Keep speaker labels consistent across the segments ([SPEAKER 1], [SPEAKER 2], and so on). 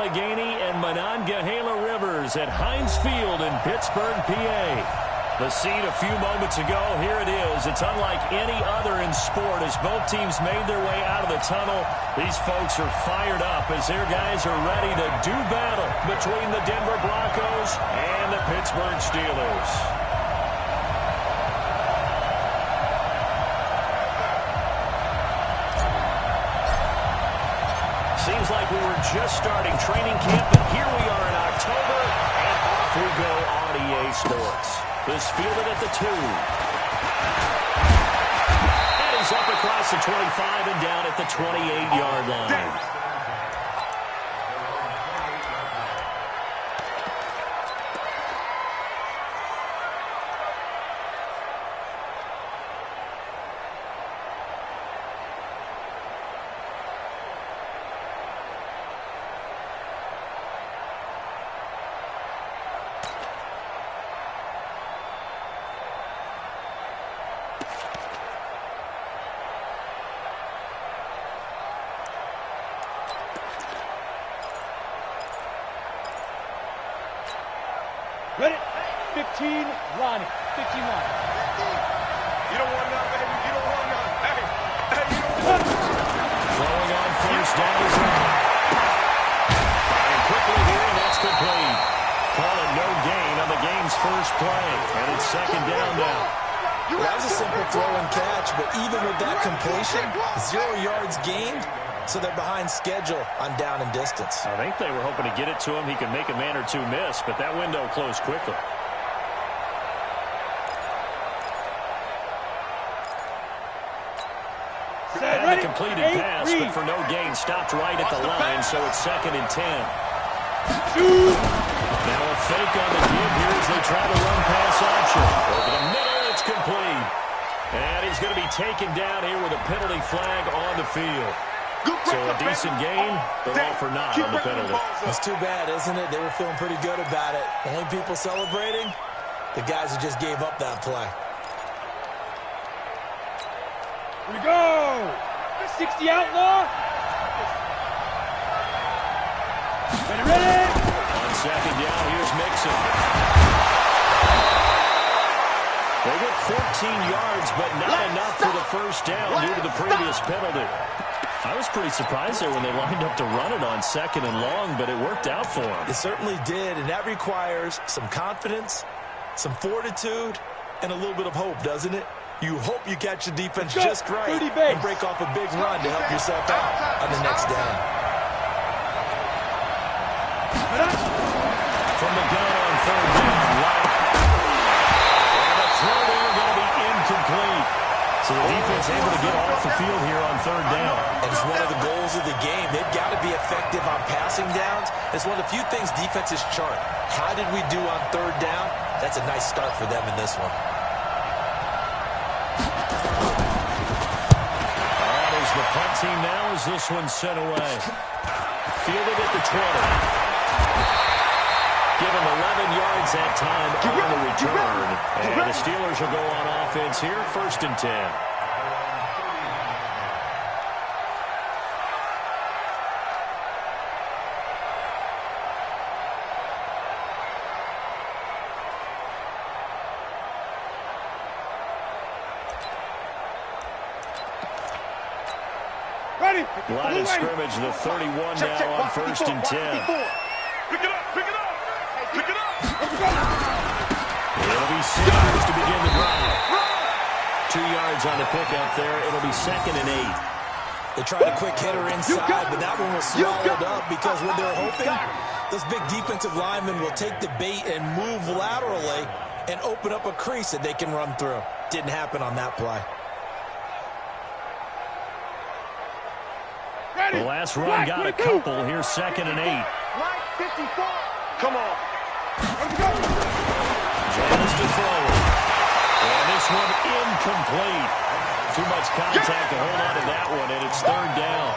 [SPEAKER 1] Allegheny and Monongahela Rivers at Heinz Field in Pittsburgh, PA. The scene a few moments ago, here it is. It's unlike any other in sport as both teams made their way out of the tunnel. These folks are fired up as their guys are ready to do battle between the Denver Broncos and the Pittsburgh Steelers. Seems like we were just starting training camp, but here we are in October, and off we go on EA Sports. This fielded at the 2. And he's up across the 25 and down at the 28-yard line.
[SPEAKER 2] Ready? 15, Ronnie. 15 line.
[SPEAKER 3] You don't want none, baby. You don't want none. Hey, you don't want none.
[SPEAKER 1] Throwing on first down is on. And quickly here, and that's complete. Call it no gain on the game's first play. And it's second down now.
[SPEAKER 4] That was a simple throw and catch, but even with that completion, 0 yards gained, so they're behind schedule on down and distance.
[SPEAKER 1] I think they were hoping to get it to him. He could make a man or two miss, but that window closed quickly. And the completed pass, but for no gain, stopped right at the line, so it's second and 10. Now a fake on the give here as they try to run pass option. Over the middle, it's complete. And he's going to be taken down here with a penalty flag on the field. So a decent gain, but all for naught on the penalty.
[SPEAKER 4] It's too bad, isn't it? They were feeling pretty good about it. Only people celebrating, the guys who just gave up that play.
[SPEAKER 2] Here we go. 60 outlaw. Ready.
[SPEAKER 1] On second down, here's Mixon. They get 14 yards, but not enough for the first down due to the previous penalty. I was pretty surprised there when they lined up to run it on second and long, but it worked out for them.
[SPEAKER 4] It certainly did, and that requires some confidence, some fortitude, and a little bit of hope, doesn't it? You hope you catch the defense just right and break off a big run to help yourself out on the next down.
[SPEAKER 1] From the gun on third down, right. And the throw there going to be incomplete. So the defense able to get off the field here on third down.
[SPEAKER 4] And it's one of the goals of the game. They've got to be effective on passing downs. It's one of the few things defenses chart. How did we do on third down? That's a nice start for them in this one.
[SPEAKER 1] There's the punt team now as this one's sent away. Fielded at the 20. Given 11 yards that time on the return. And the Steelers will go on offense here, first and 10. Line of scrimmage, the 31 now on first and 10.
[SPEAKER 3] Pick it up, pick it up, pick it up.
[SPEAKER 1] It'll be Steelers to begin the drive. 2 yards on the pickup there. It'll be second and 8.
[SPEAKER 4] They tried a quick hitter inside, but that one was swallowed up because what they're hoping, those big defensive linemen will take the bait and move laterally and open up a crease that they can run through. Didn't happen on that play.
[SPEAKER 1] The last run got a couple. Here's second and 8.
[SPEAKER 3] Come on.
[SPEAKER 1] Jones to throw. And this one incomplete. Too much contact to hold on to that one, and it's third down.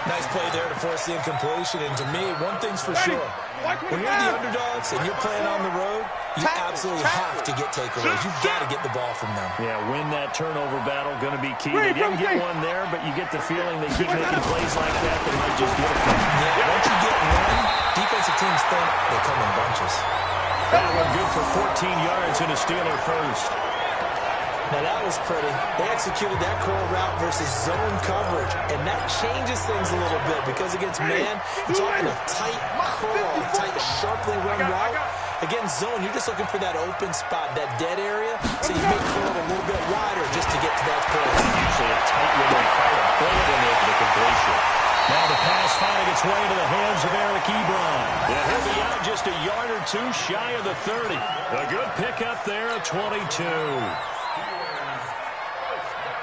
[SPEAKER 4] Nice play there to force the incompletion. And to me, one thing's for sure. When you're the underdogs and you're playing on the road, you absolutely have to get takeaways. You've got to get the ball from them.
[SPEAKER 1] Yeah, win that turnover battle, going to be key. They didn't get one there, but you get the feeling they keep making plays like that, they might just get it.
[SPEAKER 4] Yeah, once you get one, They come in bunches.
[SPEAKER 1] That one good for 14 yards and a Steeler first.
[SPEAKER 4] Now, that was pretty. They executed that curl route versus zone coverage, and that changes things a little bit because against man, it's often a tight curl, a tight, sharply run route. Against zone, you're just looking for that open spot, that dead area, so you may curl a little bit wider just to get to that point.
[SPEAKER 1] Usually a tight window fight, a bullet in there for the completion. Now the pass finding its way into the hands of Eric Ebron. And he'll be out just a yard or two shy of the 30. A good pickup there at 22.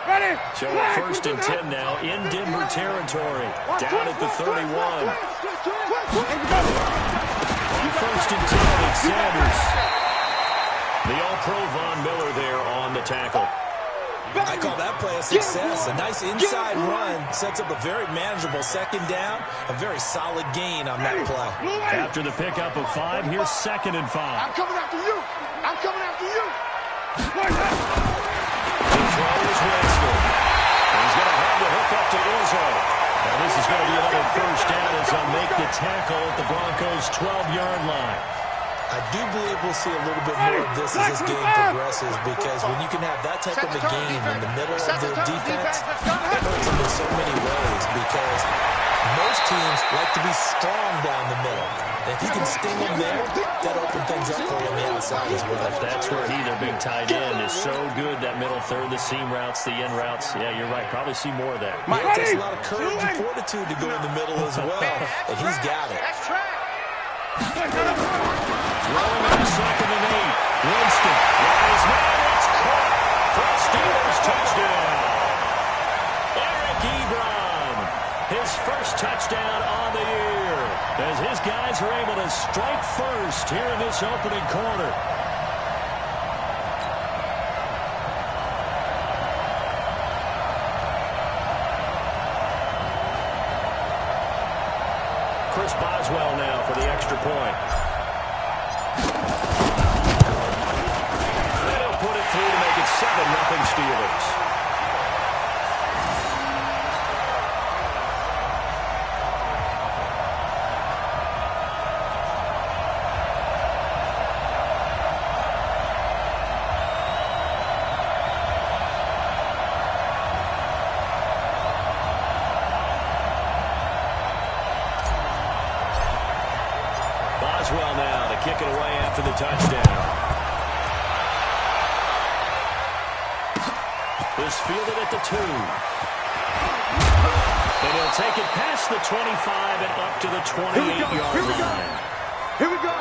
[SPEAKER 2] Ready?
[SPEAKER 1] So first and 10 now in Denver territory. Down at the 31. First and 10, it's Sanders. The All-Pro Von Miller there on the tackle.
[SPEAKER 4] I call that play a success. A nice inside run sets up a very manageable second down. A very solid gain on that play.
[SPEAKER 1] After the pickup of 5, here's 2nd and 5.
[SPEAKER 3] I'm coming after you. I'm coming after you.
[SPEAKER 1] The throw is Winston. He's going to have the hook up to Izzo. Now this is going to be another first down as they'll make the tackle at the Broncos' 12-yard line.
[SPEAKER 4] I do believe we'll see a little bit more of this as this game progresses because when you can have that type of a game in the middle of their defense, it hurts them in so many ways because most teams like to be strong down the middle. And if you can sting them there, that opens things up for you on the outside as well.
[SPEAKER 1] That's where he, their big tight end, is so good, that middle third, the seam routes, the in routes. Yeah, you're right. Probably see more of that.
[SPEAKER 4] It takes a lot of courage and fortitude to go in the middle as well, and he's got it.
[SPEAKER 1] Throwing on 2nd and 8. Winston. His man, it's caught for a Steelers touchdown. Eric Ebron, his first touchdown on the year, as his guys are able to strike first here in this opening quarter. Chris Boswell now for the extra point. They'll put it through to make it 7-0 Steelers. Boswell now to kick it away after the touchdown. Is fielded at the 2. And he'll take it past the 25 and up to the 28-yard line.
[SPEAKER 3] Here we go.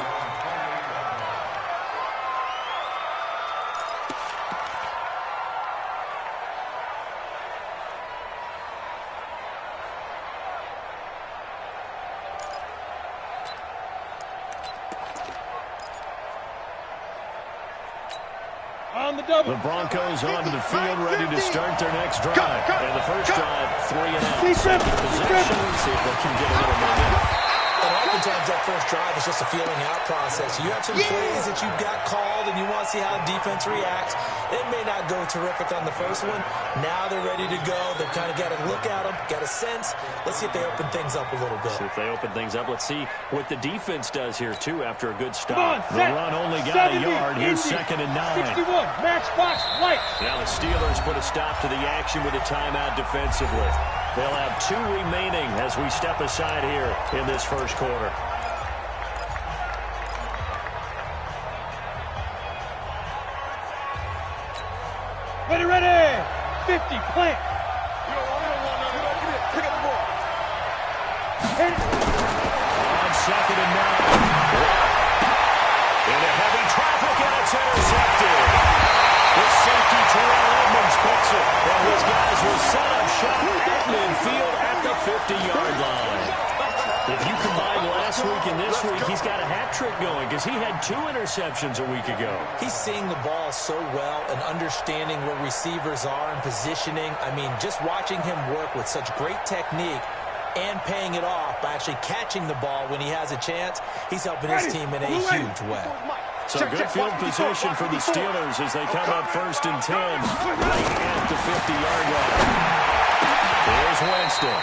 [SPEAKER 2] On the double.
[SPEAKER 1] The Broncos onto the field, ready to start their next drive. And the first drive, 3 and out.
[SPEAKER 2] Second
[SPEAKER 1] Possession. See if they can get a little momentum.
[SPEAKER 4] And oftentimes that first drive is just a feeling out process. You have some plays that you've got called and you want to see how the defense reacts. It may not go terrific on the first one. Now they're ready to go. They've kind of got to look at them, got a sense. Let's see if they open things up a little bit.
[SPEAKER 1] See if they open things up. Let's see what the defense does here, too, after a good
[SPEAKER 2] Come
[SPEAKER 1] stop.
[SPEAKER 2] on,
[SPEAKER 1] The
[SPEAKER 2] set.
[SPEAKER 1] run only got
[SPEAKER 2] 70,
[SPEAKER 1] a yard. Here's
[SPEAKER 2] 80,
[SPEAKER 1] 2nd and 9.
[SPEAKER 2] 61, matchbox, lights.
[SPEAKER 1] Now the Steelers put a stop to the action with a timeout defensively. They'll have 2 remaining as we step aside here in this first quarter.
[SPEAKER 2] Ready, ready. 50, plant.
[SPEAKER 3] You don't want none. Get in. Pick up the ball.
[SPEAKER 1] On 2nd and 9. Into heavy traffic, and it's intercepted. The safety, Terrell Edmonds, picks it. And his guys will set up shop at midfield at the 50-yard line. If you combine last week and this week, he's got a hat trick going because he had 2 interceptions a week ago.
[SPEAKER 4] He's seeing the ball so well and understanding where receivers are and positioning. I mean, just watching him work with such great technique and paying it off by actually catching the ball when he has a chance, he's helping his team in a huge way.
[SPEAKER 1] So good field position for the Steelers as they come up 1st and 10 right at the 50-yard line. Here's Winston.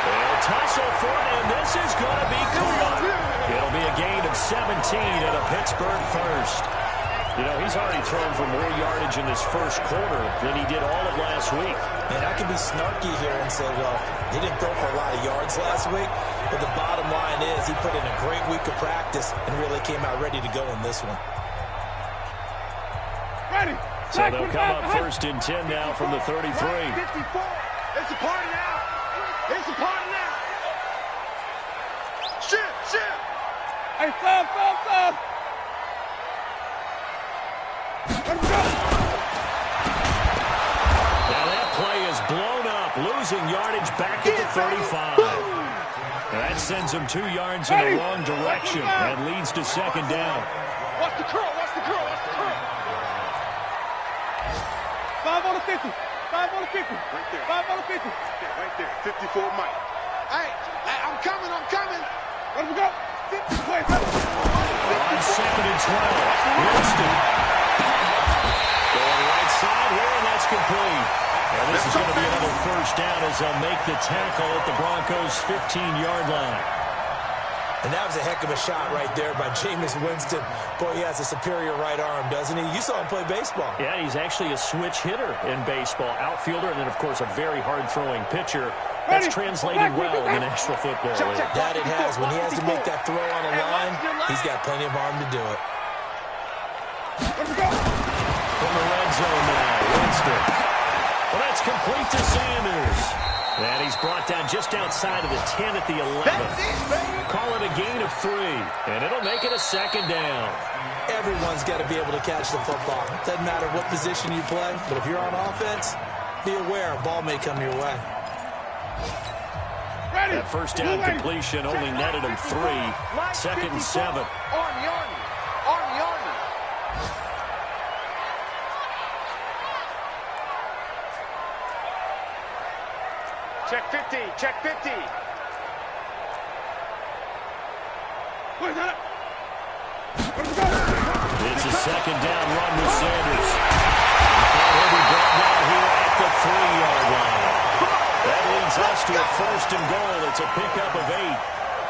[SPEAKER 1] They'll tussle for it, and this is going to be caught. It'll be a gain of 7 and a Pittsburgh first. You know, he's already thrown for more yardage in this first quarter than he did all of last week.
[SPEAKER 4] And I can be snarky here and say, well, he didn't throw for a lot of yards last week, but the bottom line is he put in a great week of practice and really came out ready to go in this one.
[SPEAKER 2] Ready.
[SPEAKER 1] So they'll come up first and 10 now from the 33.
[SPEAKER 3] 54. It's a party now. It's a party now. Shift.
[SPEAKER 2] Hey, stop. Let him go.
[SPEAKER 1] Now that play is blown up, losing yardage back at the 35. That sends him 2 yards in the wrong direction and leads to second down.
[SPEAKER 2] Watch the curl. 5 on the 50. 5 on the 50.
[SPEAKER 3] Right there.
[SPEAKER 2] 5 on the 50.
[SPEAKER 3] Right there. 54 Mike. Hey, I'm coming.
[SPEAKER 2] Let him go. 50. Wait.
[SPEAKER 1] On second and 12, Winston. Going right side here, and that's complete. And this is going to be another first down as they'll make the tackle at the Broncos' 15-yard line.
[SPEAKER 4] And that was a heck of a shot right there by Jameis Winston. Boy, he has a superior right arm, doesn't he? You saw him play baseball.
[SPEAKER 1] Yeah, he's actually a switch hitter in baseball. Outfielder, and then, of course, a very hard-throwing pitcher. That's translated well in the National Football League.
[SPEAKER 4] That it has. When he has to make that throw on a line, he's got plenty of arm to do it.
[SPEAKER 1] From the red zone now, Winston. Well, that's complete to Sanders. And he's brought down just outside of the 10 at the 11. Call it a gain of 3, and it'll make it a second down.
[SPEAKER 4] Everyone's got to be able to catch the football. Doesn't matter what position you play, but if you're on offense, be aware a ball may come your way.
[SPEAKER 1] That first down completion only netted him 3. Second and 7.
[SPEAKER 3] Army. Check 50.
[SPEAKER 1] It's a second down run with Sanders. He'll be brought down here at the 3-yard line. That leads us to a first and goal. It's a pickup of 8.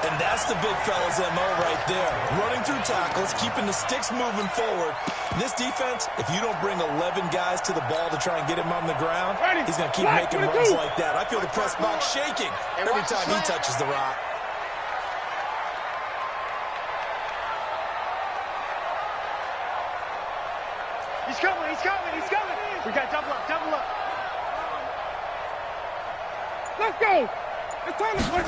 [SPEAKER 4] And that's the big fella's MO right there. Running through tackles, keeping the sticks moving forward. This defense, if you don't bring 11 guys to the ball to try and get him on the ground, he's going to keep making runs like that. I feel the press box shaking every time he touches the rock.
[SPEAKER 2] He's coming. We got double up. Let's go. It's time to play.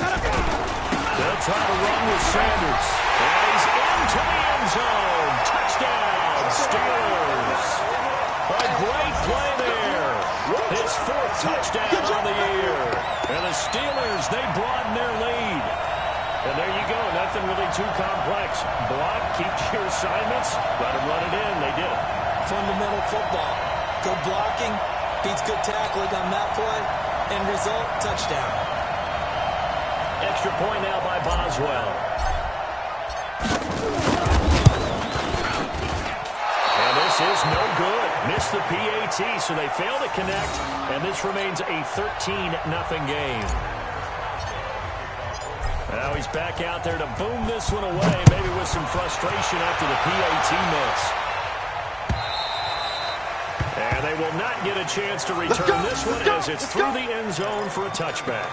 [SPEAKER 1] They'll try to run with Sanders. And he's into the end zone. Touchdown, Steelers. A great play there. His 4th touchdown on the year. And the Steelers, they broaden their lead. And there you go. Nothing really too complex. Block, keep to your assignments. Let them run it in. They did.
[SPEAKER 4] Fundamental football. Good blocking beats good tackling on that play. End result, touchdown.
[SPEAKER 1] Extra point now by Boswell. And this is no good. Missed the PAT, so they fail to connect, and this remains a 13-0 game. Now he's back out there to boom this one away, maybe with some frustration after the PAT miss. And they will not get a chance to return this one as it's through the end zone for a touchback.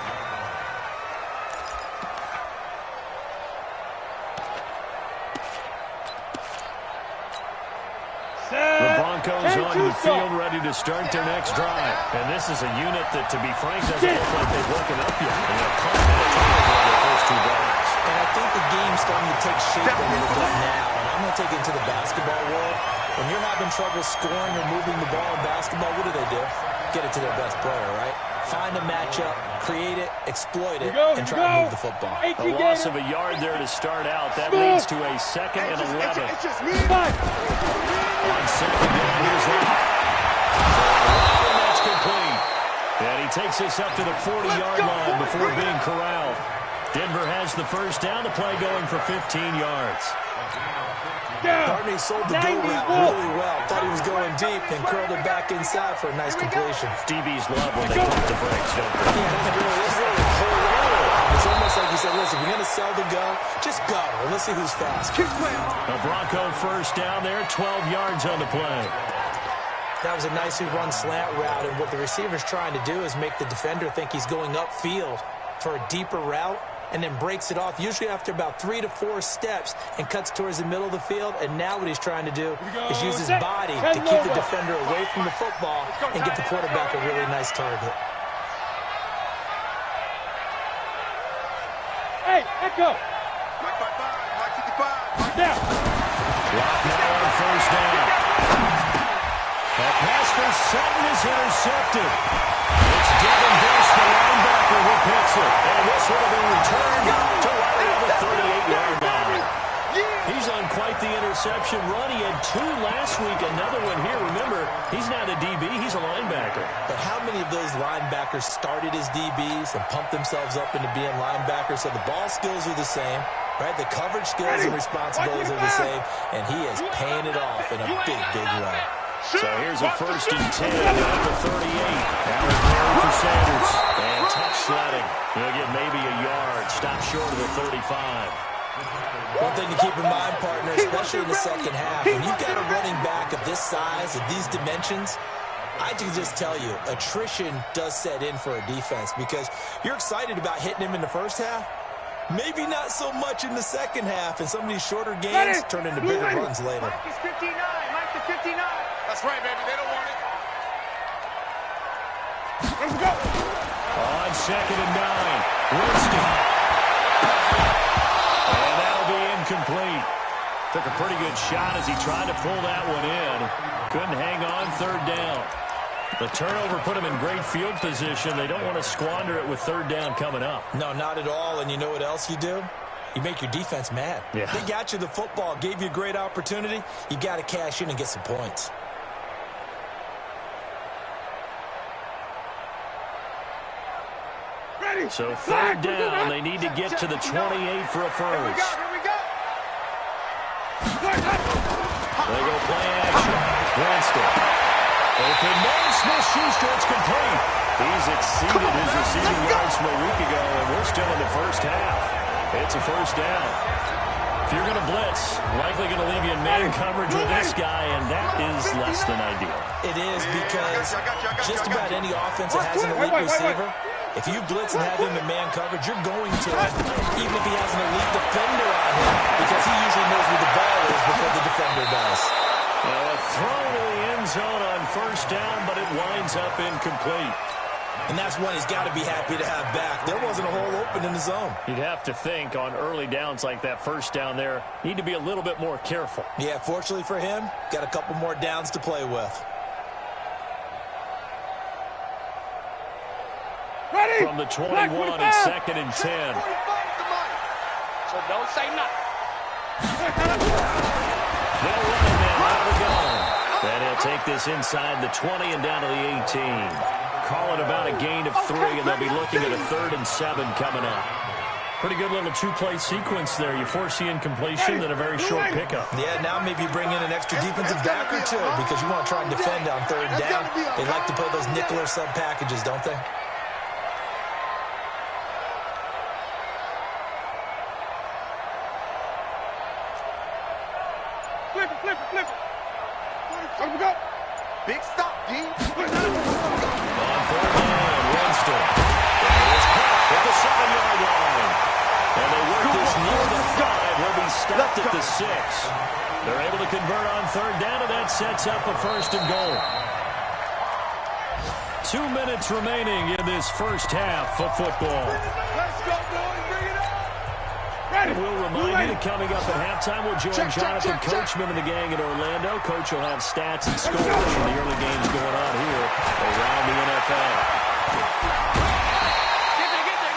[SPEAKER 1] The Broncos on the field ready to start their next drive. And this is a unit that, to be frank, doesn't look like they've woken up yet. And they're caught in a turnover on their first 2 drives.
[SPEAKER 4] And I think the game's starting to take shape a little bit now. And I'm going to take it to the basketball world. When you're having trouble scoring or moving the ball in basketball, what do? Get it to their best player, right? Find a matchup, create it, exploit it, and try to move the football.
[SPEAKER 1] A loss of a yard there to start out. That leads to a 2nd and 11. On second down, here's Lott. And that's complete. And he takes us up to the 40-yard line before being corralled. Denver has the first down. The play going for 15 yards.
[SPEAKER 4] Barney sold the go route really well. Thought he was going deep and curled it back inside for a nice completion.
[SPEAKER 1] DBs love when they pump the brakes, don't they?
[SPEAKER 4] Yeah, it's really hold on. It's almost It's like you said, listen, if you're going to sell the go, just go. And let's see who's fast.
[SPEAKER 1] A Bronco first down there, 12 yards on the play.
[SPEAKER 4] That was a nicely run slant route, and what the receiver's trying to do is make the defender think he's going upfield for a deeper route, and then breaks it off, usually after about 3 to 4 steps, and cuts towards the middle of the field. And now what he's trying to do is use his body to keep the defender away from the football and get the quarterback a really nice target.
[SPEAKER 2] Hey, echo.
[SPEAKER 3] Mike 55, Mike 55.
[SPEAKER 2] Down.
[SPEAKER 1] Clock now on first down. That pass for Sutton is intercepted. It's Devin Bush, the linebacker, who picks it. And this would have been returned to right around the 38-yard line. He's on quite the interception run. He had 2 last week, another one here. Remember, he's not a DB, he's a linebacker.
[SPEAKER 4] But how many of those linebackers started as DBs and pumped themselves up into being linebackers? So the ball skills are the same, right? The coverage skills and responsibilities are the same, and he is paying it off in a big, big run.
[SPEAKER 1] So here's a 1st and 10 at the 38. Allen Perry for Sanders. And tough sledding. He'll get maybe a yard. Stop short of the 35.
[SPEAKER 4] One thing to keep in mind, partner, especially in the second half, when you've got a running back of this size, of these dimensions, I can just tell you, attrition does set in for a defense because you're excited about hitting him in the first half. Maybe not so much in the second half, and some of these shorter gains turn into bigger runs later.
[SPEAKER 2] Mike is 59. Mike is 59.
[SPEAKER 3] That's right, baby. They don't want it.
[SPEAKER 2] Let's go.
[SPEAKER 1] On 2nd and 9. Winston. And that'll be incomplete. Took a pretty good shot as he tried to pull that one in. Couldn't hang on 3rd down. The turnover put him in great field position. They don't want to squander it with 3rd down coming up.
[SPEAKER 4] No, not at all. And you know what else you do? You make your defense mad.
[SPEAKER 1] Yeah.
[SPEAKER 4] They got you the football, gave you a great opportunity. You got to cash in and get some points.
[SPEAKER 2] Ready.
[SPEAKER 1] So 3rd down, they need to get to the 28 for a first.
[SPEAKER 2] Here we go.
[SPEAKER 1] They go play action. Winston. Open man, Smith-Schuster, it's complete. He's exceeded his receiving yards from a week ago, and we're still in the first half. It's a 1st down. If you're going to blitz, likely going to leave you in man coverage with this guy, and that is less than ideal.
[SPEAKER 4] It is because just about any offense that has an elite receiver, if you blitz and have him in man coverage, you're going to him, even if he has an elite defender on him, because he usually knows where the ball is before the defender does.
[SPEAKER 1] Throw to the end zone on 1st down, but it winds up incomplete.
[SPEAKER 4] And that's one he's got to be happy to have back. There wasn't a hole open in the zone.
[SPEAKER 1] You'd have to think on early downs like that 1st down there, need to be a little bit more careful.
[SPEAKER 4] Yeah, fortunately for him, got a couple more downs to play with.
[SPEAKER 2] Ready.
[SPEAKER 1] From the 21, it's 2nd and 10.
[SPEAKER 2] So don't say nothing.
[SPEAKER 1] They'll run it now, out of the gun. And he'll take this inside the 20 and down to the 18. Call it about a gain of 3, and they'll be looking at a 3rd and 7 coming up. Pretty good little 2-play sequence there. You force the incompletion, then a very short pickup.
[SPEAKER 4] Yeah, now maybe bring in an extra defensive back or 2 because you want to try and defend on 3rd down. They like to play those nickel or sub packages, don't they?
[SPEAKER 2] Flip it, flip it, flip it. Here we go.
[SPEAKER 3] Big stop, D.
[SPEAKER 1] On 3rd down, Winston. It's caught at the 7-yard line. And they work this near the 5. He'll be stopped at the 6. They're able to convert on 3rd down, and that sets up a 1st and goal. 2 minutes remaining in this first half of football.
[SPEAKER 2] Let's go, boys. Bring it up. Ready.
[SPEAKER 1] And we'll remind you that coming up at halftime, we'll join Jonathan Coachman and the gang in Orlando. Coach will have stats and scores from the early games going on here around the NFL.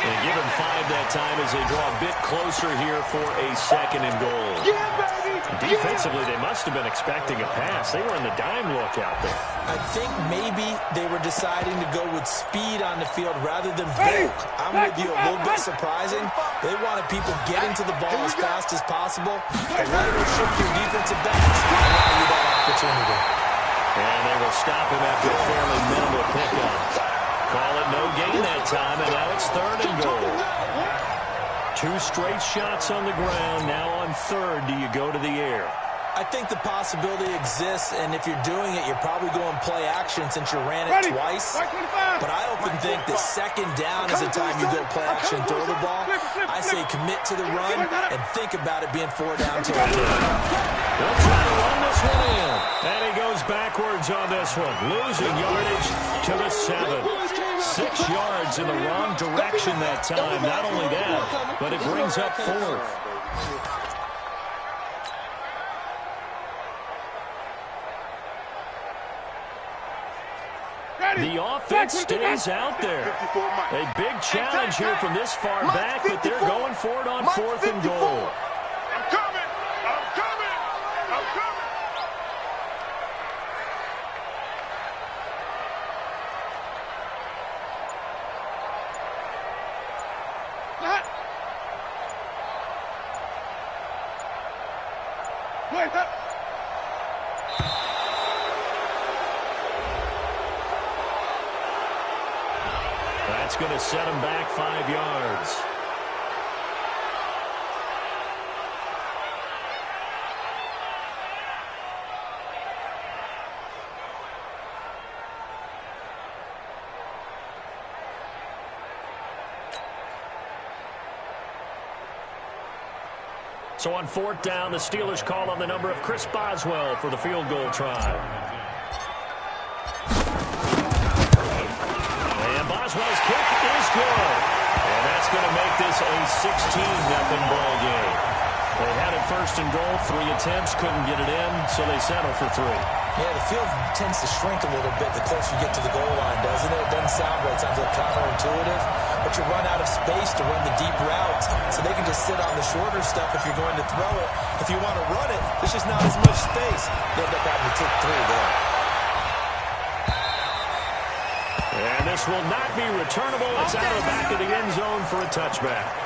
[SPEAKER 1] And give him 5 that time as they draw a bit closer here for a 2nd and goal.
[SPEAKER 2] Yeah, baby.
[SPEAKER 1] Defensively, they must have been expecting a pass. They were in the dime look out there.
[SPEAKER 4] I think maybe they were deciding to go with speed on the field rather than bulk. I'm with you, a little bit surprising. They wanted people getting to the ball as fast as possible. A lighter shift your defensive backs allow you that opportunity.
[SPEAKER 1] And they will stop him after a fairly minimal pickup. Call it no gain that time, and now it's 3rd and goal. 2 straight shots on the ground. Now on 3rd, do you go to the air?
[SPEAKER 4] I think the possibility exists, and if you're doing it, you're probably going play action since you ran it twice. But I often think that 2nd down is the time you go play action, throw the ball. I say commit to the run and think about it being 4 down territory.
[SPEAKER 1] They'll try to run this one in. And he goes backwards on this one, losing yardage to the 7. 6 yards in the wrong direction that time. Not only that, but it brings up 4th. The offense stays out there. A big challenge here from this far back, but they're going for it on 4th and goal.
[SPEAKER 3] I'm coming! I'm coming! I'm coming!
[SPEAKER 2] Wait up!
[SPEAKER 1] That's going to set him back 5 yards. So on 4th down, the Steelers call on the number of Chris Boswell for the field goal try. Boswell's kick is good. And that's going to make this a 16-0 ball game. They had it 1st and goal, 3 attempts, couldn't get it in, so they settle for 3.
[SPEAKER 4] Yeah, the field tends to shrink a little bit the closer you get to the goal line, doesn't it? It doesn't sound right. It sounds a little counterintuitive. But you run out of space to run the deep routes, so they can just sit on the shorter stuff if you're going to throw it. If you want to run it, there's just not as much space. They end up having to take 3 there.
[SPEAKER 1] And this will not be returnable. It's out of the back of the end zone for a touchback.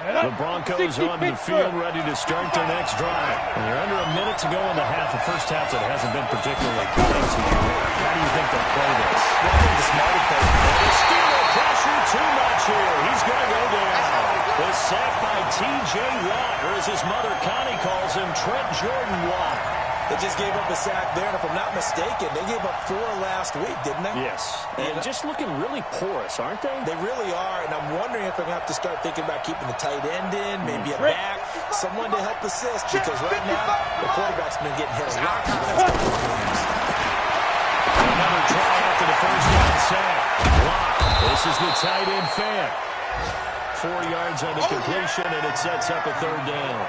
[SPEAKER 1] The Broncos onto the field, ready to start their next drive. And you're under a minute to go in the half. The first half that hasn't been particularly kind to you. How do you think they'll play this?
[SPEAKER 4] Well, I think the smarter play.
[SPEAKER 1] The Steeler pressure too much here. He's going to go down. The sack by T.J. Watt, or as his mother Connie calls him, Trent Jordan Watt.
[SPEAKER 4] They just gave up a sack there, and if I'm not mistaken, they gave up 4 last week, didn't they?
[SPEAKER 1] Yes. And just looking really porous, aren't they?
[SPEAKER 4] They really are, and I'm wondering if they're going to have to start thinking about keeping the tight end in, maybe a back, someone to help assist, because right now, the quarterback's been getting hit a lot for the last couple of games.
[SPEAKER 1] Another try after the first down sack. Block. This is the tight end fan. 4 yards on the completion, and it sets up a 3rd down.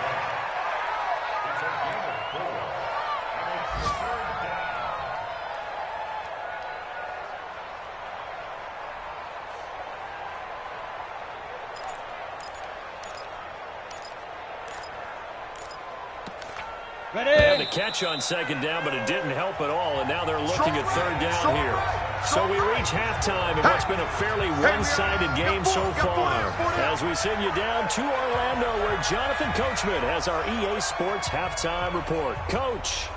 [SPEAKER 1] They had the catch on 2nd down, but it didn't help at all, and now they're looking at 3rd down here. So we reach halftime in what's been a fairly one-sided game so far. As we send you down to Orlando, where Jonathan Coachman has our EA Sports halftime report. Coach.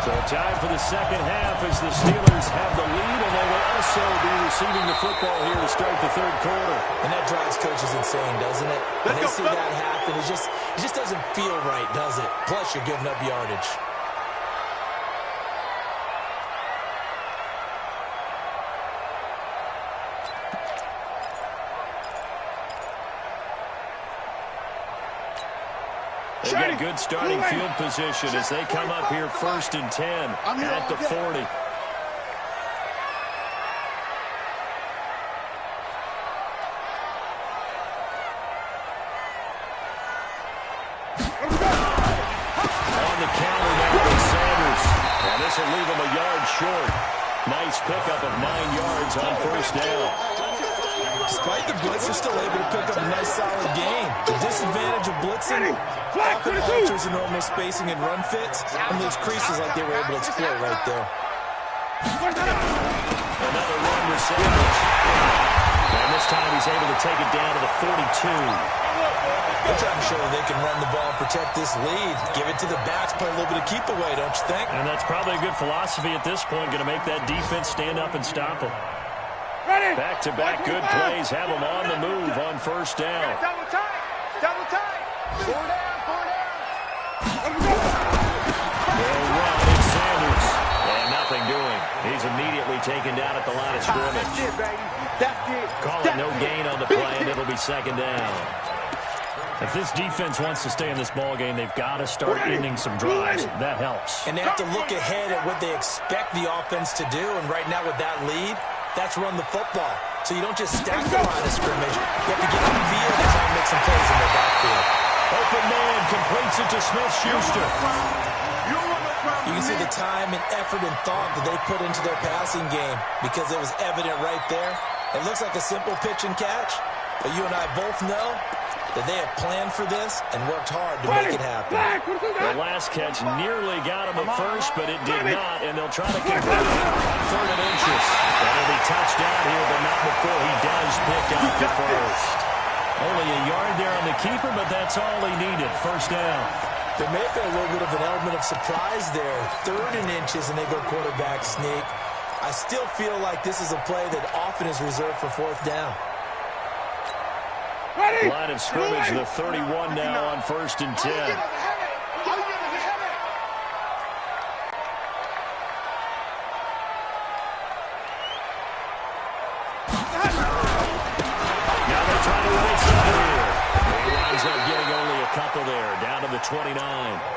[SPEAKER 1] So time for the 2nd half as the Steelers have the lead, and they will also be receiving the football here to start the 3rd quarter.
[SPEAKER 4] And that drives coaches insane, doesn't it? When they see that happen, it just doesn't feel right, does it? Plus, you're giving up yardage.
[SPEAKER 1] They got good starting field position as they come up here 1st and 10 at the 40. On the counter now with Sanders. And this will leave him a yard short. Nice pickup of 9 yards on 1st down.
[SPEAKER 4] Despite the blitz, they're still able to pick up a nice solid gain. The disadvantage of blitzing often alters the normal spacing and run fits and leaves creases like they were able to exploit right there.
[SPEAKER 1] Another run with Sanders. And this time he's able to take it down to the 42.
[SPEAKER 4] They're trying to show that they can run the ball and protect this lead. Give it to the backs, play a little bit of keep away, don't you think?
[SPEAKER 1] And that's probably a good philosophy at this point, going to make that defense stand up and stop them. Back-to-back good plays have them on the move on first down.
[SPEAKER 2] Double tight. Double tight. 4 down. 4 down.
[SPEAKER 1] They'll run in Sanders. And nothing doing. He's immediately taken down at the line of scrimmage.
[SPEAKER 2] That's it, baby. That's it.
[SPEAKER 1] Call it no gain on the play, and it'll be second down. If this defense wants to stay in this ballgame, they've got to start ending some drives. That helps.
[SPEAKER 4] And they have to look ahead at what they expect the offense to do. And right now with that lead, that's run the football. So you don't just stack the line of scrimmage. You have to get on the field and try and make some plays in their backfield.
[SPEAKER 1] Open man completes it to Smith-Schuster.
[SPEAKER 4] You can see the time and effort and thought that they put into their passing game because it was evident right there. It looks like a simple pitch and catch, but you and I both know that they have planned for this and worked hard to make it happen.
[SPEAKER 1] The last catch nearly got him at first, but it did not, and they'll try to convert it on 3rd and inches. That'll be touched out here, but not before he does pick up the first. Only a yard there on the keeper, but that's all he needed. First down.
[SPEAKER 4] There may have been a little bit of an element of surprise there. 3rd and inches, and they go quarterback sneak. I still feel like this is a play that often is reserved for 4th down.
[SPEAKER 1] Line of scrimmage, the 31 now on 1st and 10. Now they're trying to right side here. He winds up getting only a couple there, down to the 29.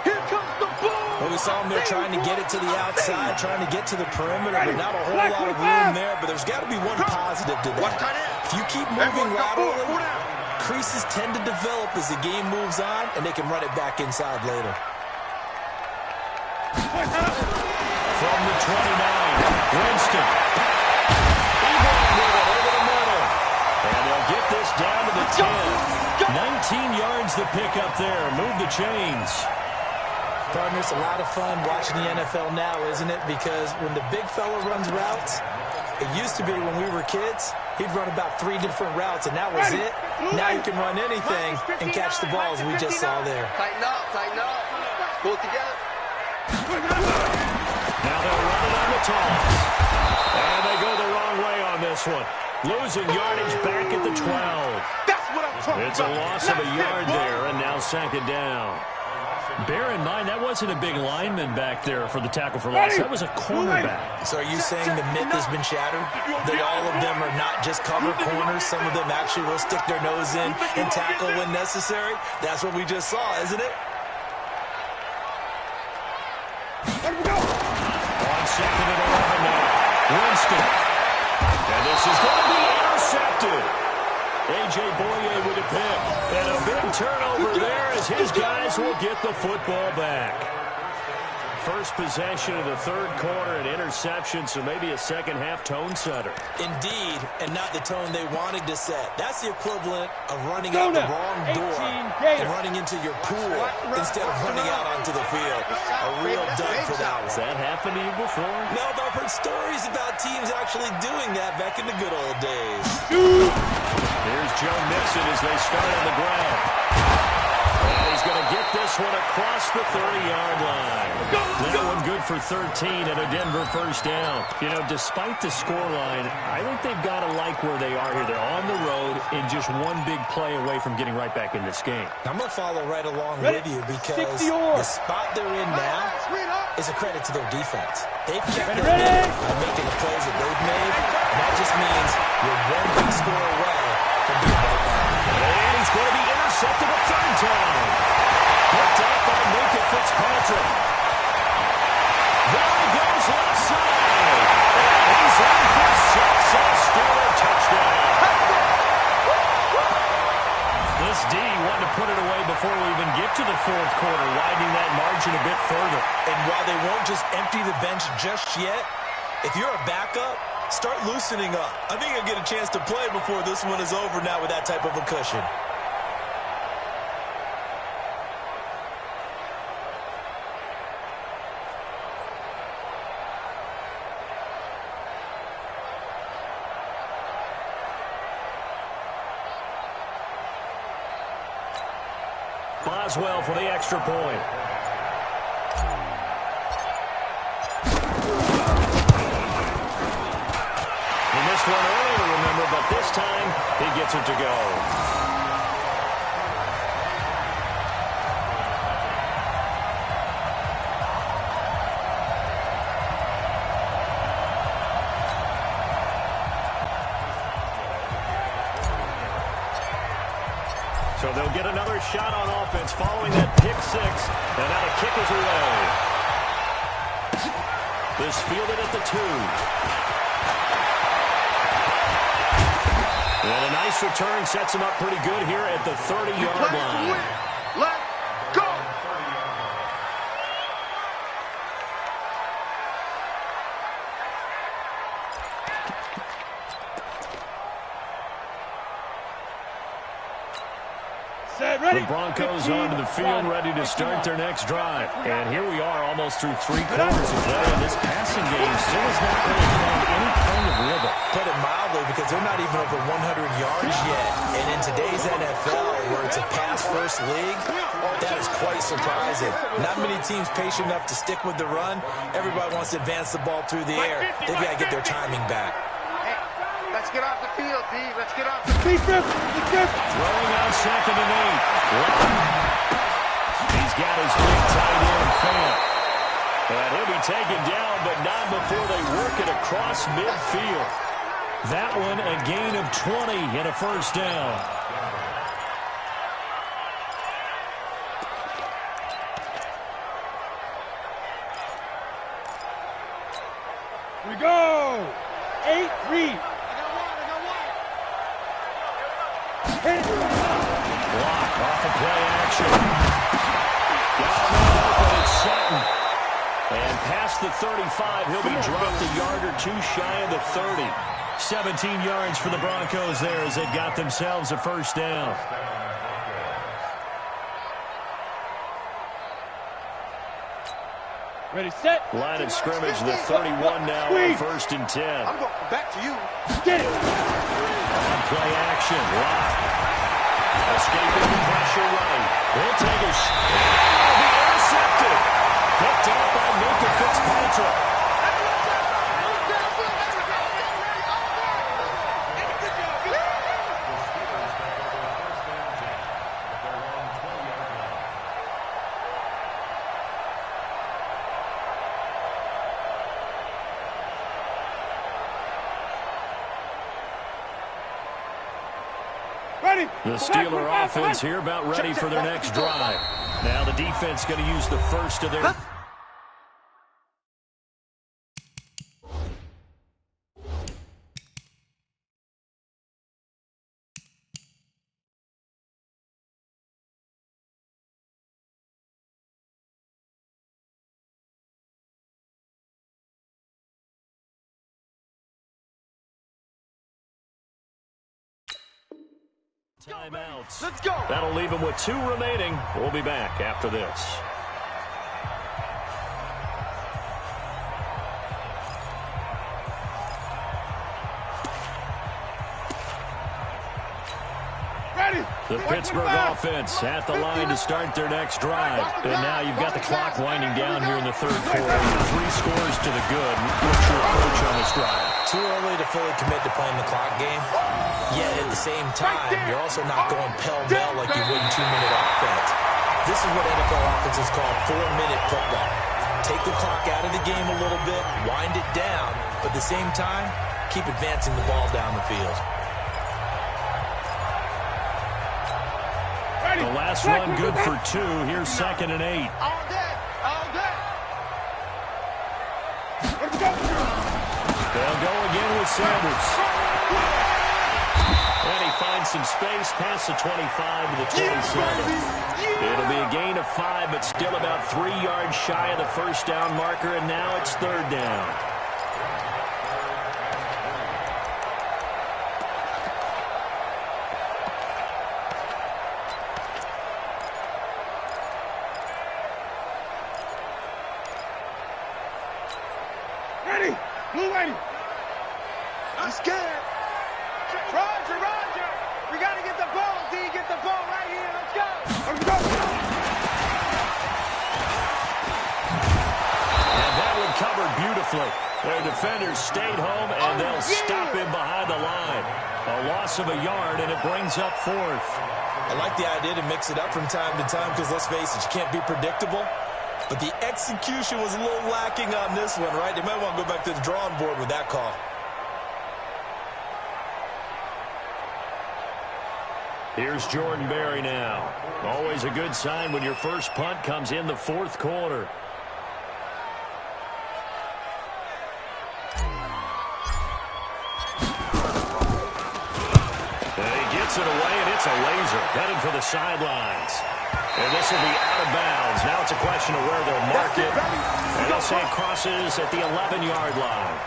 [SPEAKER 2] Here comes the ball.
[SPEAKER 4] Well, we saw him there trying to get it to the outside, trying to get to the perimeter, but not a whole lot of room there. But there's got to be one positive to that. If you keep moving laterally, creases tend to develop as the game moves on, and they can run it back inside later.
[SPEAKER 1] From the 29, Winston. Eagle with it over the middle. And they'll get this down to the 10. 19 yards to pick up there. Move the chains.
[SPEAKER 4] Partner, it's a lot of fun watching the NFL now, isn't it? Because when the big fella runs routes, it used to be when we were kids, he'd run about 3 different routes, and that was it. Now you can run anything and catch the balls we just saw there.
[SPEAKER 2] Tighten up, tighten up. Pull it together.
[SPEAKER 1] Now they'll run it on the toss. And they go the wrong way on this one. Losing yardage back at the 12.
[SPEAKER 2] That's what I'm talking about.
[SPEAKER 1] It's a loss of a yard there, and now 2nd down. Bear in mind, that wasn't a big lineman back there for the tackle for loss. That was a cornerback.
[SPEAKER 4] So are you saying the myth has been shattered? That all of them are not just cover corners? Some of them actually will stick their nose in and tackle when necessary? That's what we just saw, isn't it?
[SPEAKER 1] On 2nd and 11 now. Winston. And this is going to be intercepted. A.J. Boye with a pick. And a big turnover there as his guys will get the football back. First possession of the 3rd quarter, an interception, so maybe a second-half tone setter.
[SPEAKER 4] Indeed, and not the tone they wanted to set. That's the equivalent of running out the wrong door and running into your pool instead of running out onto the field. A real dud for that one.
[SPEAKER 1] Has that happened to you before?
[SPEAKER 4] No, but I've heard stories about teams actually doing that back in the good old days.
[SPEAKER 1] Here's Joe Mixon as they start on the ground. And he's going to get this one across the 30-yard line. That one good for 13 and a Denver first down. You know, despite the scoreline, I think they've got to like where they are here. They're on the road and just one big play away from getting right back in this game.
[SPEAKER 4] I'm going to follow right along with you because the spot they're in now is a credit to their defense. They've kept their lead by making the plays that they've made, and that just means you're one big score away from being right back.
[SPEAKER 1] And he's going to be intercepted a 3rd time. Picked up by Minka Fitzpatrick. There he goes left side. And he's in for 6 and still a touchdown. This D wanted to put it away before we even get to the 4th quarter, widening that margin a bit further.
[SPEAKER 4] And while they won't just empty the bench just yet, if you're a backup, start loosening up. I think he'll get a chance to play before this one is over now with that type of a cushion.
[SPEAKER 1] Boswell for the extra point. He missed one earlier, remember, but this time he gets it to go. So they'll get another shot on offense following that pick six. And now the kick is away. This fielded at the 2. And a nice return sets him up pretty good here at the 30-yard line.
[SPEAKER 2] Let's go!
[SPEAKER 1] The Broncos onto the field, ready to start their next drive. And here we are, almost through 3 quarters of play, and this passing game still has not really found any kind of rhythm.
[SPEAKER 4] Put it mildly, because they're not even over 100 yards yet. And in today's NFL, where it's a pass-first league, that is quite surprising. Not many teams patient enough to stick with the run. Everybody wants to advance the ball through the air. They've got to get their timing back.
[SPEAKER 2] Let's get off the field, D. Let's get off the field.
[SPEAKER 1] Throwing on 2nd and 8. He's got his big tight end fan. And he'll be taken down, but not before they work it across midfield. That one a gain of 20 and a first down.
[SPEAKER 2] Here we go. 8-3.
[SPEAKER 1] Block off of play action. Got him open, it's Sutton. And past the 35, he'll be dropped a yard or 2 shy of the 30. 17 yards for the Broncos there as they got themselves a first down.
[SPEAKER 2] Ready, set.
[SPEAKER 1] Line of scrimmage, the 31 now on 1st and 10.
[SPEAKER 2] I'm going back to you. Get it.
[SPEAKER 1] On play action, Lock. Escaping the pressure right. He'll take a shot. He'll be intercepted. Picked up by Minka Fitzpatrick. The Steeler offense here about ready for their next drive. Now the defense going to use the first of their... Timeouts.
[SPEAKER 2] Let's go.
[SPEAKER 1] That'll leave them with 2 remaining. We'll be back after this.
[SPEAKER 2] Ready.
[SPEAKER 1] The Pittsburgh offense at the line to start their next drive. And now you've got the clock winding down here in the 3rd quarter. 3 scores to the good. What's your approach on this drive?
[SPEAKER 4] Too early to fully commit to playing the clock game. Yet at the same time, you're also not going pell-mell like you would in 2-minute offense. This is what NFL offenses call 4-minute football. Take the clock out of the game a little bit, wind it down, but at the same time, keep advancing the ball down the field.
[SPEAKER 1] The last run good for 2. Here's 2nd and 8.
[SPEAKER 2] All day. All day.
[SPEAKER 1] They'll go again with Sanders. And he finds some space past the 25 to the 27. It'll be a gain of 5, but still about 3 yards shy of the first down marker, and now it's 3rd down.
[SPEAKER 2] Ready. Blue ready.
[SPEAKER 3] I'm scared.
[SPEAKER 2] Roger. We got to get the ball, D. Get the ball right here. Let's go. Let's go.
[SPEAKER 1] And that one covered beautifully. Their defenders stayed home, and they'll stop him behind the line. A loss of a yard, and it brings up fourth.
[SPEAKER 4] I like the idea to mix it up from time to time because, let's face it, you can't be predictable. But the execution was a little lacking on this one, right? They might want to go back to the drawing board with that call.
[SPEAKER 1] Here's Jordan Berry now. Always a good sign when your first punt comes in the fourth quarter. It away, and it's a laser headed for the sidelines. And this will be out of bounds. Now it's a question of where they'll mark it. And they'll say it crosses at the 11-yard line.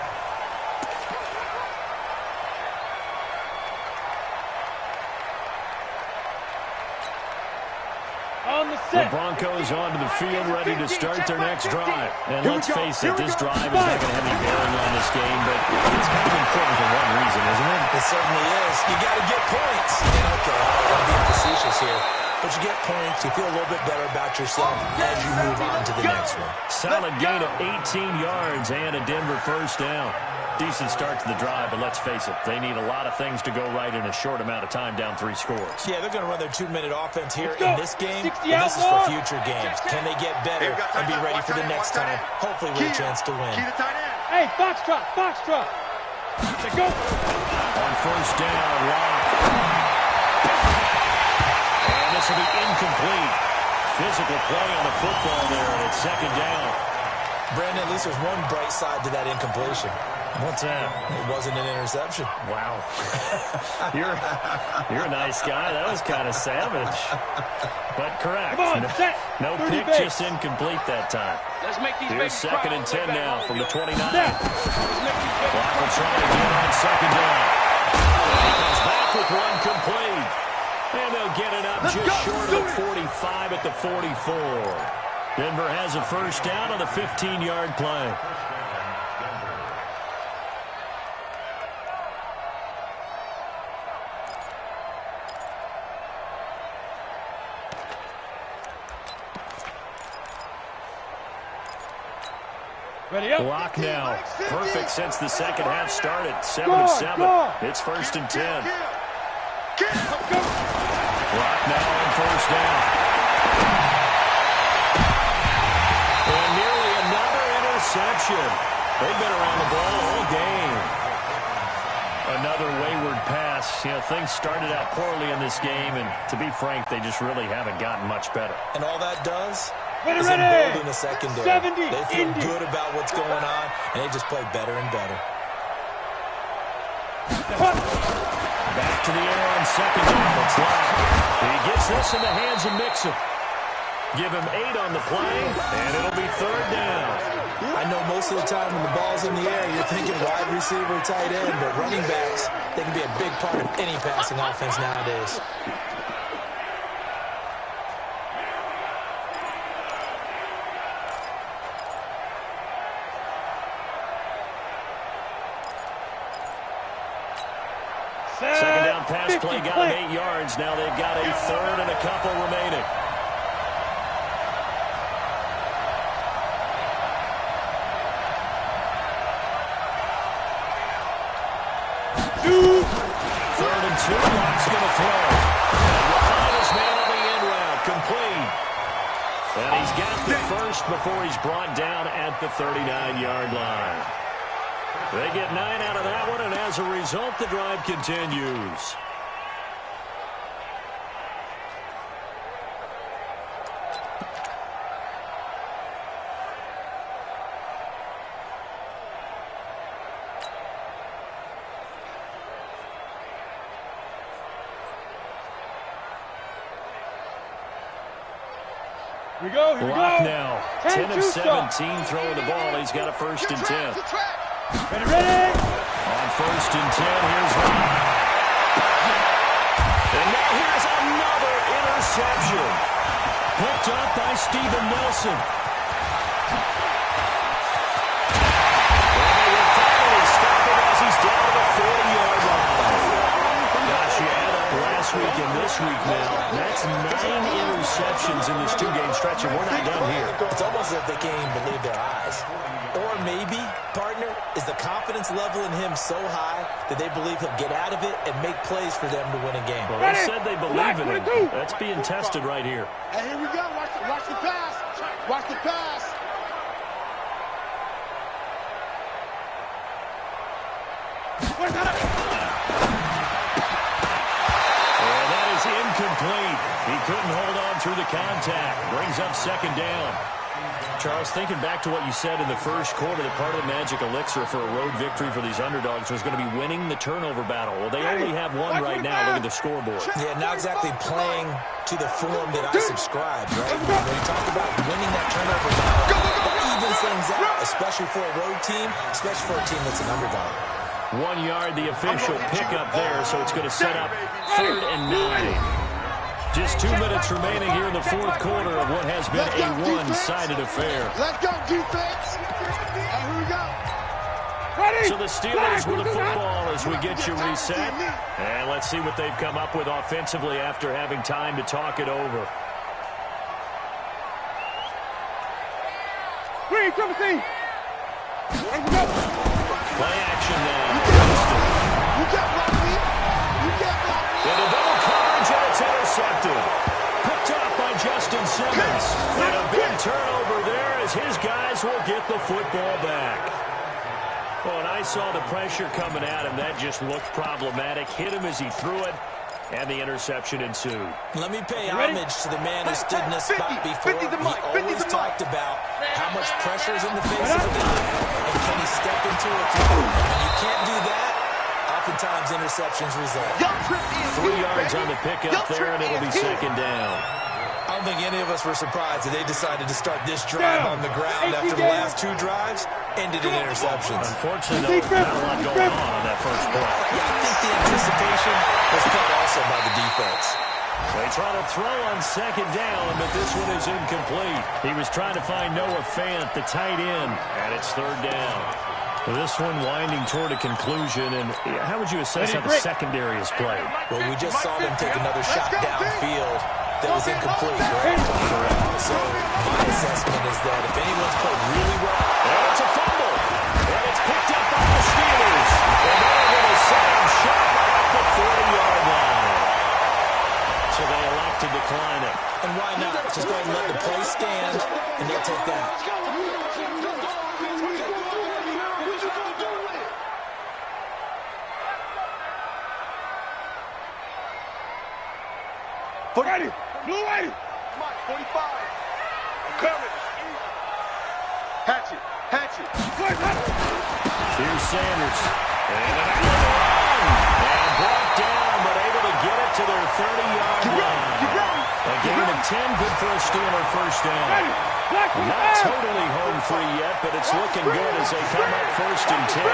[SPEAKER 1] The Broncos onto the field, ready to start their next drive. And let's face it, this drive is not going to have any bearing on this game, but it's kind of important for one reason, isn't it?
[SPEAKER 4] It certainly is. You got to get points. And okay, I don't want to be facetious here, but you get points, you feel a little bit better about yourself as you move on to the next one.
[SPEAKER 1] Solid gain of 18 yards and a Denver first down. Decent start to the drive, but let's face it, they need a lot of things to go right in a short amount of time, down 3 scores.
[SPEAKER 4] Yeah, they're going to run their 2-minute offense here in this game, and this is for future games. Can they get better and be ready for the next time, hopefully with a chance to win?
[SPEAKER 2] Hey, Foxtrot. Let's go.
[SPEAKER 1] On first down, Lock. And this will be incomplete. Physical play on the football there, and it's second down.
[SPEAKER 4] Brandon, at least there's one bright side to that incompletion.
[SPEAKER 1] What's that?
[SPEAKER 4] It wasn't an interception.
[SPEAKER 1] Wow. You're a nice guy. That was kind of savage. But correct.
[SPEAKER 2] Come on,
[SPEAKER 1] no pick, just incomplete that time.
[SPEAKER 2] Let's make these
[SPEAKER 1] Here's second and 10 now from the 29. Block
[SPEAKER 2] will
[SPEAKER 1] will try again on second down. He comes back with one complete. And they'll get it up just short of the 45 at the 44. Denver has a first down on the 15-yard play. Block now. Perfect since the second half started. 7-7. It's first and 10. Block now on first down. And nearly another interception. They've been around the ball all game. Another wayward pass. Things started out poorly in this game, and to be frank, they just really haven't gotten much better.
[SPEAKER 4] And all that does is embolden the secondary. They feel good about what's going on, and they just play better and better.
[SPEAKER 1] Back to the air on second down. It's Lock. He gets this in the hands of Mixon. Give him 8 on the play, and it'll be third down.
[SPEAKER 4] I know most of the time when the ball's in the air, you're thinking wide receiver, tight end, but running backs, they can be a big part of any passing offense nowadays.
[SPEAKER 1] Second down pass play got him 8 yards. Now they've got a third and a couple remaining. Third and 2. Lock's going to throw. And we'll find his man on the end route. Complete. And he's got the first before he's brought down at the 39-yard line. They get 9 out of that one, and as a result, the drive continues.
[SPEAKER 2] Here we go.
[SPEAKER 1] Lock now. 10 of 17 throwing the ball. He's got a first and 10.
[SPEAKER 2] Ready.
[SPEAKER 1] On first and 10, here's Lock. And now here's another interception. Picked up by Steven Nelson. And this week now. That's 9 interceptions in this 2-game stretch, and we're not done here.
[SPEAKER 4] It's almost as if they can't even believe their eyes. Or maybe, partner, is the confidence level in him so high that they believe he'll get out of it and make plays for them to win a game.
[SPEAKER 1] Well, they said they believe in him. That's being tested right here.
[SPEAKER 2] And here we go. Watch the pass. Watch the pass.
[SPEAKER 1] And that is incomplete. He couldn't hold on through the contact. Brings up second down. Charles, thinking back to what you said in the first quarter, that part of the magic elixir for a road victory for these underdogs was going to be winning the turnover battle. Well, they only have one right now. Look at the scoreboard.
[SPEAKER 4] Yeah, not exactly playing to the form that I subscribe, right? When you talk about winning that turnover battle, that evens things out, especially for a road team, especially for a team that's an underdog.
[SPEAKER 1] 1 yard, the official pickup there, so it's going to set up 3rd and 9. Just 2 minutes remaining here in the fourth quarter of what has been a one-sided affair.
[SPEAKER 2] Let's go, defense. And here we go.
[SPEAKER 1] Ready? So the Steelers with the football as we get you reset. And let's see what they've come up with offensively after having time to talk it over.
[SPEAKER 2] Green, come see.
[SPEAKER 1] Play action now.
[SPEAKER 2] You can't block me. You can't block me.
[SPEAKER 1] In a double coverage, and it's intercepted. Picked up by Justin Simmons. And a big turnover there as his guys will get the football back. Well, and I saw the pressure coming at him. That just looked problematic. Hit him as he threw it, and the interception ensued.
[SPEAKER 4] Let me pay homage to the man who stood in this spot before. He always talked about how much pressure is in the face of a guy, and can he step into it through. And when you can't do that, oftentimes interceptions result.
[SPEAKER 1] 3 yards on the pickup there, and it'll be second down.
[SPEAKER 4] I don't think any of us were surprised that they decided to start this drive on the ground after the last 2 drives ended in interceptions.
[SPEAKER 1] Unfortunately, though, not a lot going on that first play.
[SPEAKER 4] Yeah, I think the anticipation was put also by the defense.
[SPEAKER 1] They try to throw on second down, but this one is incomplete. He was trying to find Noah Fant, the tight end, and it's 3rd down. This one winding toward a conclusion, and how would you assess how the secondary has played?
[SPEAKER 4] Well, we just saw them take another shot downfield that was incomplete, right? Correct. So my assessment is that if anyone's played really well,
[SPEAKER 1] and it's a fumble, and it's picked up by the Steelers, and they're going to set him sharp at the 40-yard line. So they elect to decline it.
[SPEAKER 4] And why not? Just go ahead and let the play stand, and they'll take that.
[SPEAKER 2] Ready. Blue ready. Come on, 45. I'm coming. Hatchet. Hatchet.
[SPEAKER 1] Here's Sanders. And another run. And brought down, but able to get it to their 30-yard line. A gain of 10, good for a Steeler first down. Not totally home free yet, but it's looking good as they come up 1st and 10.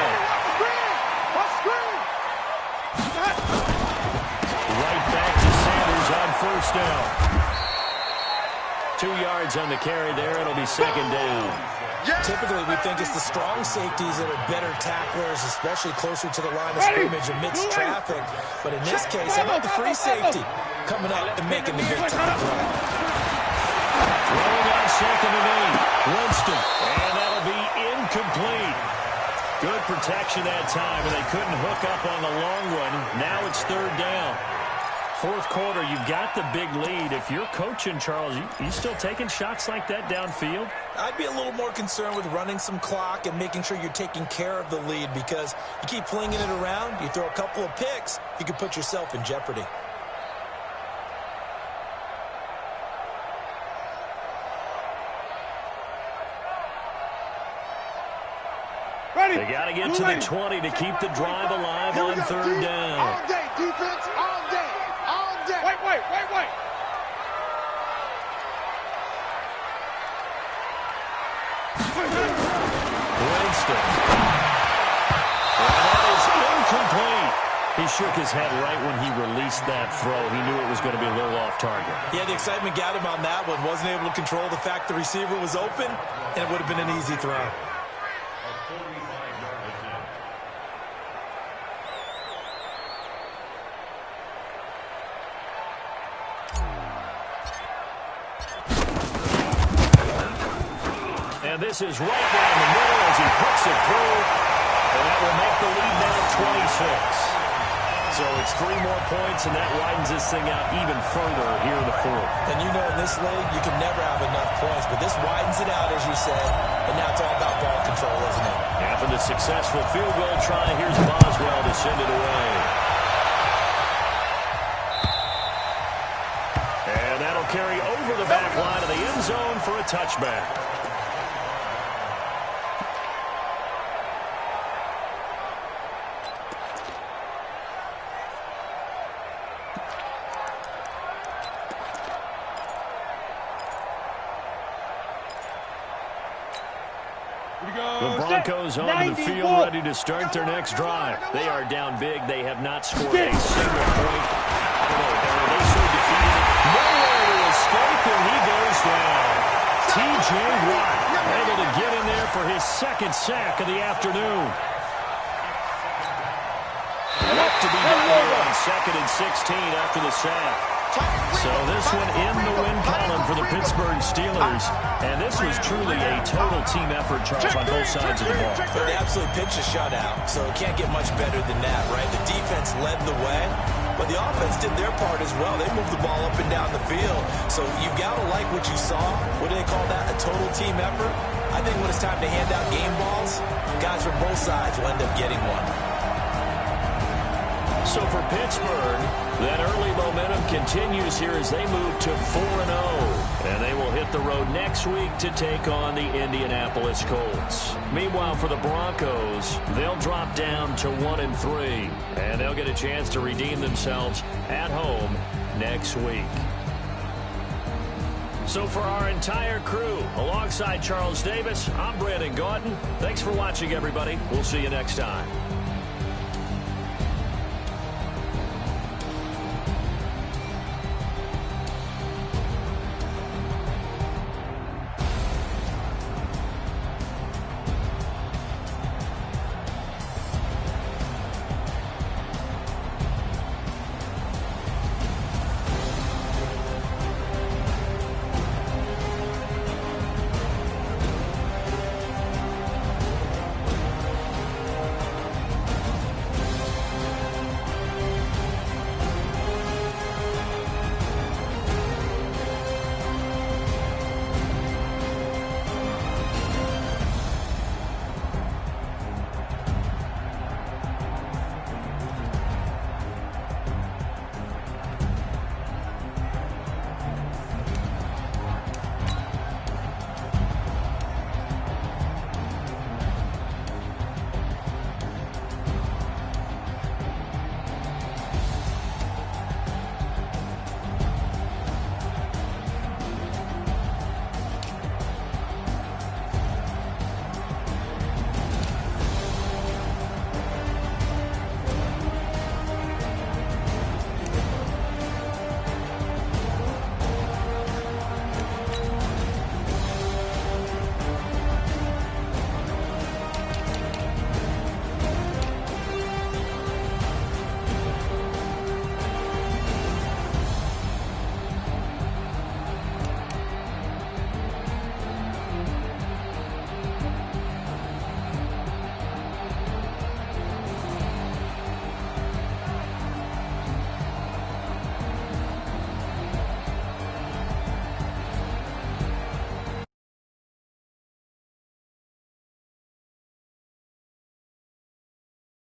[SPEAKER 1] Right back to Sanders on 1st down. 2 yards on the carry there. It'll be second down.
[SPEAKER 4] Typically, we think it's the strong safeties that are better tacklers, especially closer to the line of scrimmage amidst traffic. But in this case, how about the free safety coming up and making the big-time play?
[SPEAKER 1] Throwing on 2nd and 8. Winston. And that'll be incomplete. Good protection that time, and they couldn't hook up on the long one. Now it's 3rd down. Fourth quarter, you've got the big lead. If you're coaching, Charles, you still taking shots like that downfield?
[SPEAKER 4] I'd be a little more concerned with running some clock and making sure you're taking care of the lead, because you keep flinging it around, you throw a couple of picks, you can put yourself in jeopardy.
[SPEAKER 1] They got to get to the 20 to keep the drive alive on 3rd down.
[SPEAKER 2] All day, defense, all day, all day. Wait.
[SPEAKER 1] Winston. And that is incomplete. He shook his head right when he released that throw. He knew it was going to be a little off target.
[SPEAKER 4] Yeah, the excitement got him on that one. Wasn't able to control the fact the receiver was open, and it would have been an easy throw.
[SPEAKER 1] This is right down the middle as he puts it through. And that will make the lead now 26. So it's 3 more points, and that widens this thing out even further here in the fourth.
[SPEAKER 4] And you know in this league, you can never have enough points, but this widens it out, as you said, and now it's all about ball control, isn't it?
[SPEAKER 1] After the successful field goal try, here's Boswell to send it away. And that'll carry over the back line of the end zone for a touchback. The Broncos onto the field, ready to start their next drive. They are down big. They have not scored a single point. I don't know, Barry, they so defeated. Nowhere to escape, and he goes down. T.J. Watt able to get in there for his second sack of the afternoon. What to be done here on 2nd and 16 after the sack. So this one in the win column for the Pittsburgh Steelers. And this was truly a total team effort, Charles, on both sides of the ball.
[SPEAKER 4] They absolutely pitched a shutout, so it can't get much better than that, right? The defense led the way, but the offense did their part as well. They moved the ball up and down the field. So you've got to like what you saw. What do they call that? A total team effort? I think when it's time to hand out game balls, guys from both sides will end up getting one.
[SPEAKER 1] So for Pittsburgh, that early momentum continues here as they move to 4-0. And they will hit the road next week to take on the Indianapolis Colts. Meanwhile, for the Broncos, they'll drop down to 1-3. And they'll get a chance to redeem themselves at home next week. So for our entire crew, alongside Charles Davis, I'm Brandon Gaudin. Thanks for watching, everybody. We'll see you next time.